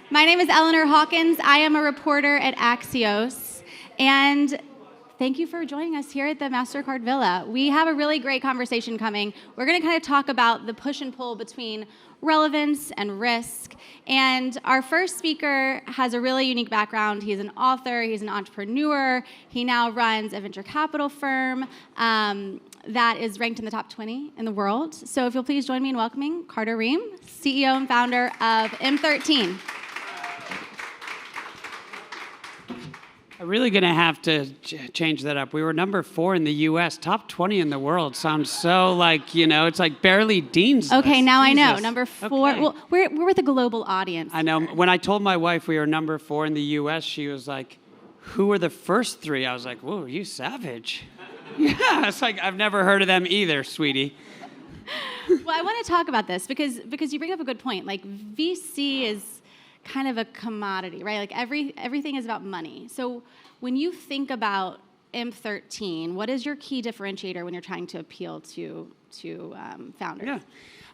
My name is Eleanor Hawkins. I am a reporter at Axios. And thank you for joining us here at the MasterCard Villa. We have a really great conversation coming. We're going to kind of talk about the push and pull between relevance and risk. And our first speaker has a really unique background. He's an author. He's an entrepreneur. He now runs a venture capital firm that is ranked in the top 20 in the world. So if you'll please join me in welcoming Carter Reum, CEO and founder of M13. I'm really going to have to change that up. We were number 4 in the U.S., top 20 in the world. Sounds so like, it's like barely Dean's Okay, list. now Jesus. I know. Number 4. Okay. Well, we're with a global audience. I know. When I told my wife we were number 4 in the U.S., she was like, who were the first 3? I was like, whoa, are you savage? Yeah, it's like, I've never heard of them either, sweetie. Well, I want to talk about this because you bring up a good point. Like, VC is kind of a commodity, right? Like everything is about money. So when you think about M13, what is your key differentiator when you're trying to appeal to founders? Yeah.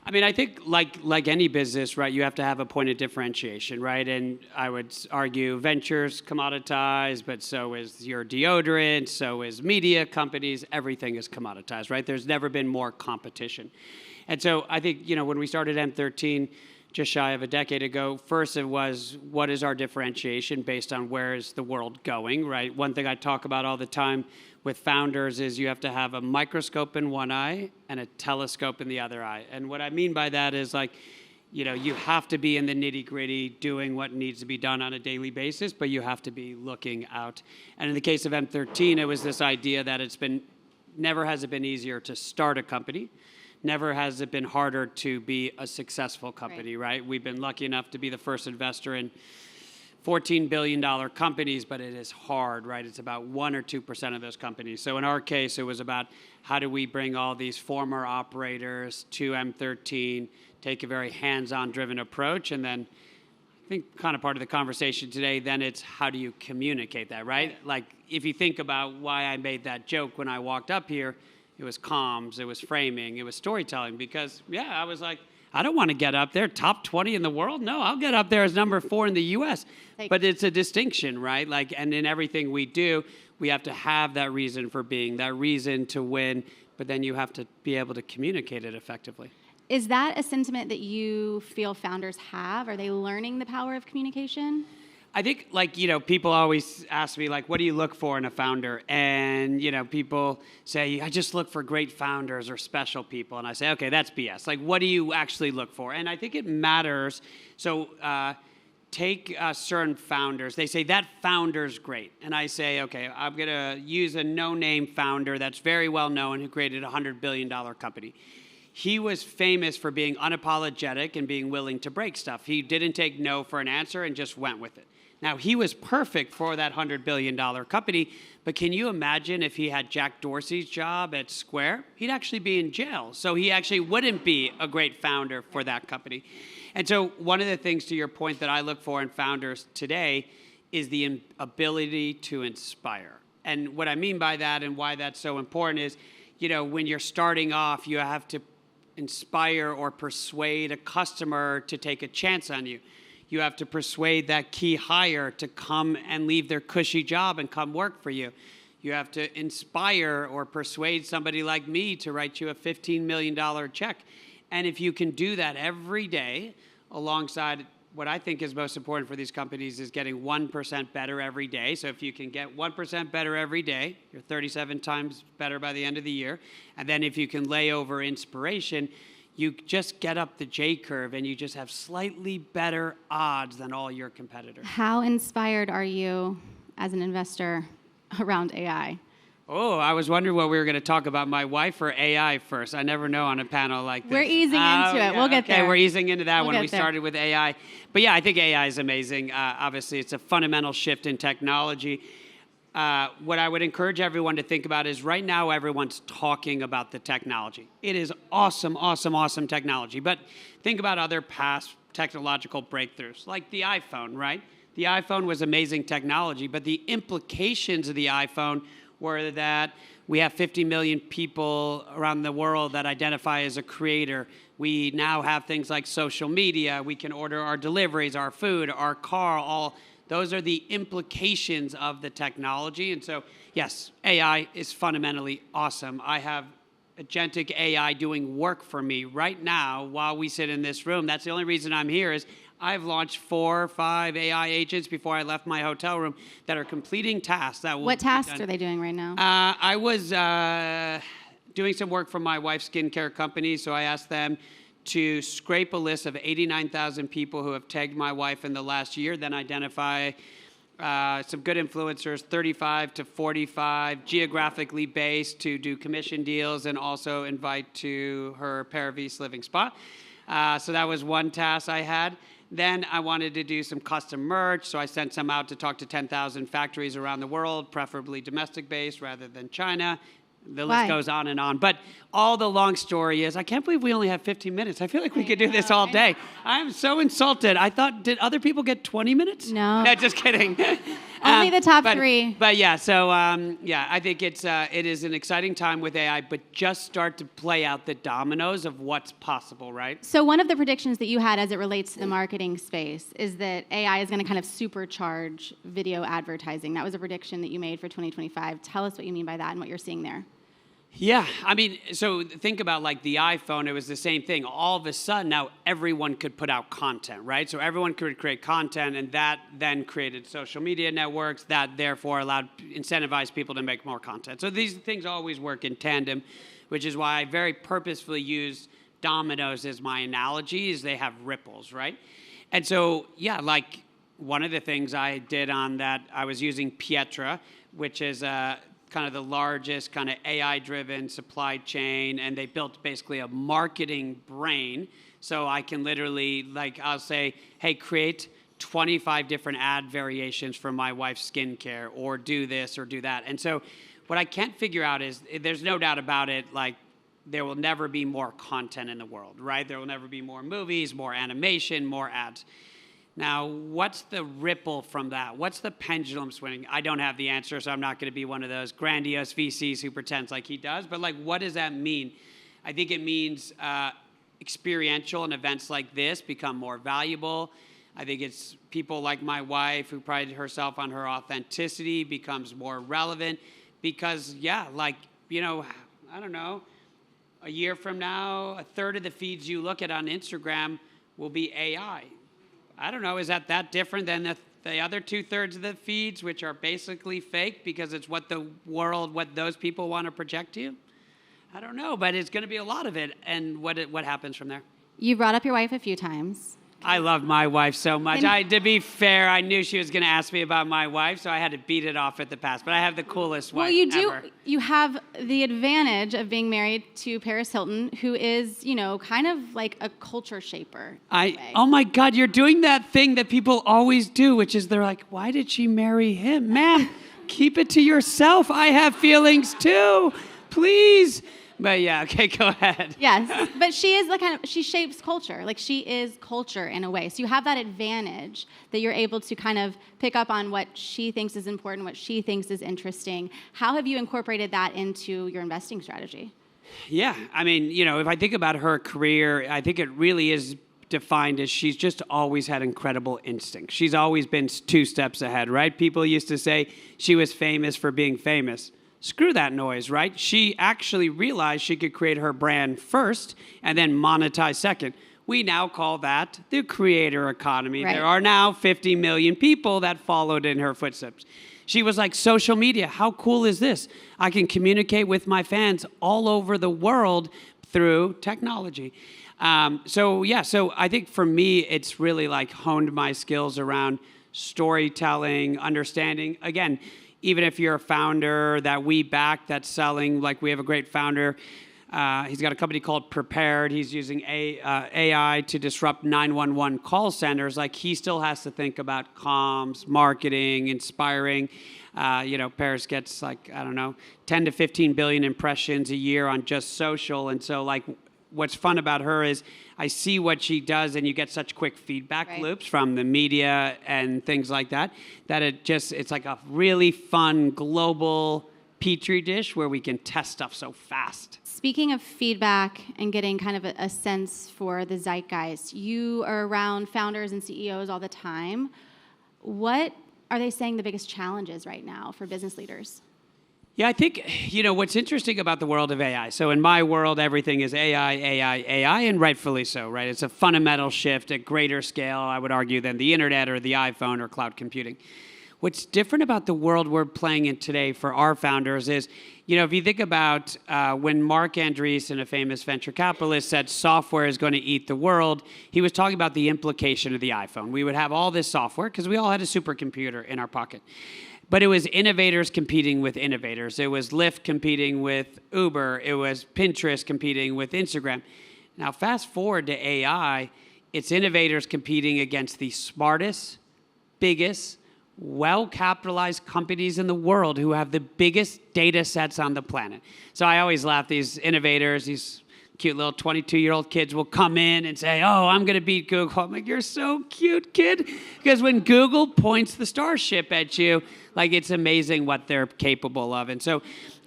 I mean, I think like any business, right, you have to have a point of differentiation, right? And I would argue ventures commoditized, but so is your deodorant, so is media companies, everything is commoditized, right? There's never been more competition. And so I think, when we started M13, just shy of a decade ago, first it was, what is our differentiation based on where is the world going, right? One thing I talk about all the time with founders is you have to have a microscope in one eye and a telescope in the other eye. And what I mean by that is you have to be in the nitty-gritty doing what needs to be done on a daily basis, but you have to be looking out. And in the case of M13, it was this idea that never has it been easier to start a company. Never has it been harder to be a successful company, right? We've been lucky enough to be the first investor in $14 billion companies, but it is hard, right? It's about 1 or 2% of those companies. So in our case, it was about how do we bring all these former operators to M13, take a very hands-on driven approach, and then I think kind of part of the conversation today, then it's how do you communicate that, right? Like if you think about why I made that joke when I walked up here, it was comms, it was framing, it was storytelling, because, I was like, I don't want to get up there, top 20 in the world. No, I'll get up there as number 4 in the U.S. But it's a distinction, right? And in everything we do, we have to have that reason for being, that reason to win, but then you have to be able to communicate it effectively. Is that a sentiment that you feel founders have? Are they learning the power of communication? I think, people always ask me, what do you look for in a founder? And, people say, I just look for great founders or special people. And I say, okay, that's BS. What do you actually look for? And I think it matters. So take certain founders. They say, that founder's great. And I say, okay, I'm going to use a no-name founder that's very well known who created a $100 billion company. He was famous for being unapologetic and being willing to break stuff. He didn't take no for an answer and just went with it. Now, he was perfect for that $100 billion company, but can you imagine if he had Jack Dorsey's job at Square? He'd actually be in jail, so he actually wouldn't be a great founder for that company. And so one of the things, to your point, that I look for in founders today is the ability to inspire. And what I mean by that and why that's so important is, when you're starting off, you have to inspire or persuade a customer to take a chance on you. You have to persuade that key hire to come and leave their cushy job and come work for you. You have to inspire or persuade somebody like me to write you a $15 million check. And if you can do that every day, alongside what I think is most important for these companies is getting 1% better every day. So if you can get 1% better every day, you're 37 times better by the end of the year. And then if you can lay over inspiration, you just get up the J curve and you just have slightly better odds than all your competitors. How inspired are you as an investor around AI? Oh, I was wondering what we were going to talk about, my wife or AI first. I never know on a panel like this. We're easing into it. We'll get there. Okay, we're easing into that We'll one. We get there. started with AI. But I think AI is amazing. Obviously, it's a fundamental shift in technology. What I would encourage everyone to think about is right now everyone's talking about the technology. It is awesome, awesome, awesome technology. But think about other past technological breakthroughs, like the iPhone, right? The iPhone was amazing technology, but the implications of the iPhone were that we have 50 million people around the world that identify as a creator. We now have things like social media. We can order our deliveries, our food, our car, all. Those are the implications of the technology. And so, yes, AI is fundamentally awesome. I have agentic AI doing work for me right now while we sit in this room. That's the only reason I'm here is I've launched 4 or 5 AI agents before I left my hotel room that are completing tasks. What tasks are they doing right now? I was doing some work for my wife's skincare company, so I asked them to scrape a list of 89,000 people who have tagged my wife in the last year, then identify some good influencers, 35 to 45, geographically based to do commission deals and also invite to her Paravise living spa. So that was one task I had. Then I wanted to do some custom merch, so I sent some out to talk to 10,000 factories around the world, preferably domestic-based rather than China. The list goes on and on. But all the long story is, I can't believe we only have 15 minutes. I feel like we could do this all day. I'm so insulted. I thought, did other people get 20 minutes? No. No, just kidding. Only the top 3. But yeah, so yeah, I think it is an exciting time with AI, but just start to play out the dominoes of what's possible, right? So one of the predictions that you had as it relates to the marketing space is that AI is going to kind of supercharge video advertising. That was a prediction that you made for 2025. Tell us what you mean by that and what you're seeing there. Yeah, I mean, so think about like the iPhone, it was the same thing. All of a sudden, now everyone could put out content, right? So everyone could create content, and that then created social media networks that therefore incentivized people to make more content. So these things always work in tandem, which is why I very purposefully use dominoes as my analogy, is they have ripples, right? And so, yeah, like one of the things I did on that, I was using Pietra, which is kind of the largest kind of AI-driven supply chain, and they built basically a marketing brain. So I can literally, like, I'll say, hey, create 25 different ad variations for my wife's skincare, or do this or do that. And so what I can't figure out is, there's no doubt about it, like, there will never be more content in the world, right? There will never be more movies, more animation, more ads. Now, what's the ripple from that? What's the pendulum swinging? I don't have the answer, so I'm not going to be one of those grandiose VCs who pretends like he does. But like, what does that mean? I think it means experiential and events like this become more valuable. I think it's people like my wife who prided herself on her authenticity becomes more relevant because, yeah, like, you know, I don't know, a year from now, a third of the feeds you look at on Instagram will be AI. I don't know, is that different than the other 2/3 of the feeds, which are basically fake because it's what those people want to project to you? I don't know, but it's going to be a lot of it, and what happens from there? You brought up your wife a few times. I love my wife so much. To be fair, I knew she was going to ask me about my wife, so I had to beat it off at the pass. But I have the coolest wife ever. You have the advantage of being married to Paris Hilton, who is, you know, kind of like a culture shaper. Oh my God, you're doing that thing that people always do, which is they're like, why did she marry him? Ma'am, keep it to yourself. I have feelings too. Please. But yeah, okay, go ahead. Yes, but she is she shapes culture. Like, she is culture in a way. So you have that advantage that you're able to kind of pick up on what she thinks is important, what she thinks is interesting. How have you incorporated that into your investing strategy? Yeah, I mean, you know, if I think about her career, I think it really is defined as she's just always had incredible instinct. She's always been 2 steps ahead, right? People used to say she was famous for being famous. Screw that noise, right? She actually realized she could create her brand first and then monetize second. We now call that the creator economy. Right. There are now 50 million people that followed in her footsteps. She was like, social media, how cool is this? I can communicate with my fans all over the world through technology. So I think for me, it's really like honed my skills around storytelling, understanding. Again, even if you're a founder that we back that's selling, like we have a great founder. He's got a company called Prepared. He's using AI to disrupt 911 call centers. Like, he still has to think about comms, marketing, inspiring. Paris gets 10 to 15 billion impressions a year on just social. And so like, what's fun about her is I see what she does, and you get such quick feedback loops from the media and things like that, that it's like a really fun global petri dish where we can test stuff so fast. Speaking of feedback and getting kind of a sense for the zeitgeist, you are around founders and CEOs all the time. What are they saying the biggest challenges right now for business leaders? Yeah, I think, what's interesting about the world of AI. So in my world, everything is AI, AI, AI, and rightfully so, right? It's a fundamental shift at greater scale, I would argue, than the internet or the iPhone or cloud computing. What's different about the world we're playing in today for our founders is, if you think about when Mark Andreessen, a famous venture capitalist, said software is going to eat the world, he was talking about the implication of the iPhone. We would have all this software because we all had a supercomputer in our pocket. But it was innovators competing with innovators. It was Lyft competing with Uber. It was Pinterest competing with Instagram. Now, fast forward to AI, it's innovators competing against the smartest, biggest, well-capitalized companies in the world who have the biggest data sets on the planet. So I always laugh, these innovators, these cute little 22-year-old kids will come in and say, oh, I'm going to beat Google. I'm like, you're so cute, kid. Because when Google points the Starship at you, it's amazing what they're capable of. And so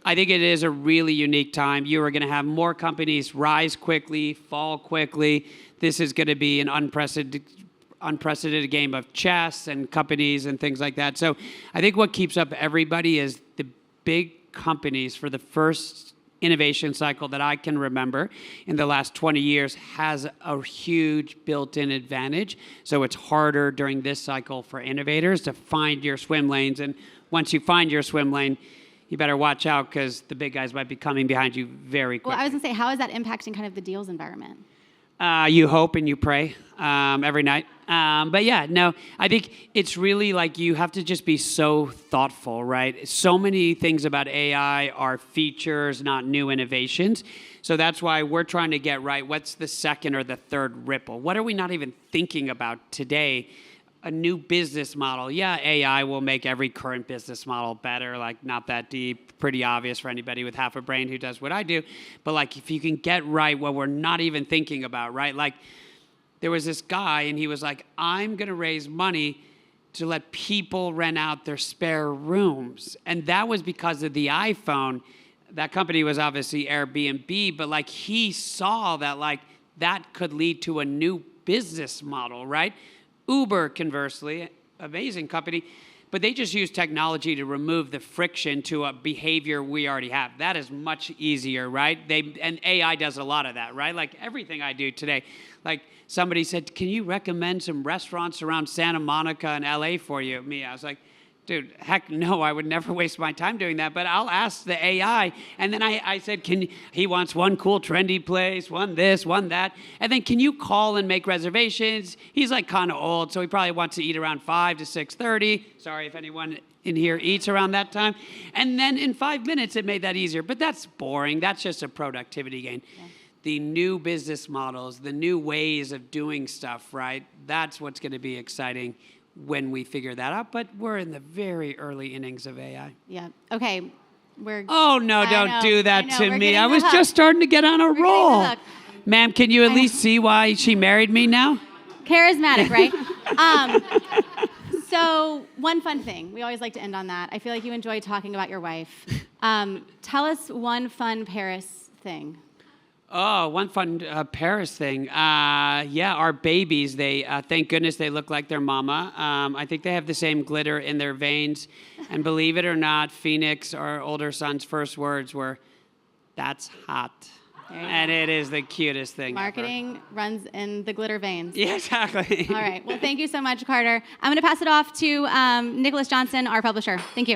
I think it is a really unique time. You are going to have more companies rise quickly, fall quickly. This is going to be an unprecedented game of chess and companies and things like that. So I think what keeps up everybody is the big companies for the first innovation cycle that I can remember in the last 20 years has a huge built-in advantage. So it's harder during this cycle for innovators to find your swim lanes. And once you find your swim lane, you better watch out because the big guys might be coming behind you very quickly. Well, I was going to say, how is that impacting kind of the deals environment? You hope and you pray every night. But yeah, no, I think it's really you have to just be so thoughtful, right? So many things about AI are features, not new innovations. So that's why we're trying to get right. What's the second or the third ripple? What are we not even thinking about today? A new business model. Yeah, AI will make every current business model better, not that deep, pretty obvious for anybody with half a brain who does what I do. But if you can get right what we're not even thinking about, right? There was this guy and he was like, I'm going to raise money to let people rent out their spare rooms. And that was because of the iPhone. That company was obviously Airbnb, but he saw that that could lead to a new business model, right? Uber, conversely, amazing company, but they just use technology to remove the friction to a behavior we already have. That is much easier, right? And AI does a lot of that, right? Everything I do today. Somebody said, can you recommend some restaurants around Santa Monica and LA for you? I was like, dude, heck no, I would never waste my time doing that, but I'll ask the AI. And then I said, he wants one cool trendy place, one this, one that. And then can you call and make reservations? He's kind of old, so he probably wants to eat around 5 to 6:30. Sorry if anyone in here eats around that time. And then in 5 minutes, it made that easier. But that's boring. That's just a productivity gain. Yeah. The new business models, the new ways of doing stuff, right? That's what's going to be exciting when we figure that out, but we're in the very early innings of AI. Yeah. Okay. Oh no! Don't do that to me. I was just starting to get on a roll. Ma'am, can you at least see why she married me now? Charismatic, right? So one fun thing. We always like to end on that. I feel like you enjoy talking about your wife. Tell us one fun Paris thing. Oh, one fun Paris thing. Our babies, they thank goodness they look like their mama. I think they have the same glitter in their veins. And believe it or not, Phoenix, our older son's first words were, "That's hot." And it is the cutest thing Marketing runs in the glitter veins. Yeah, exactly. All right. Well, thank you so much, Carter. I'm going to pass it off to Nicholas Johnson, our publisher. Thank you.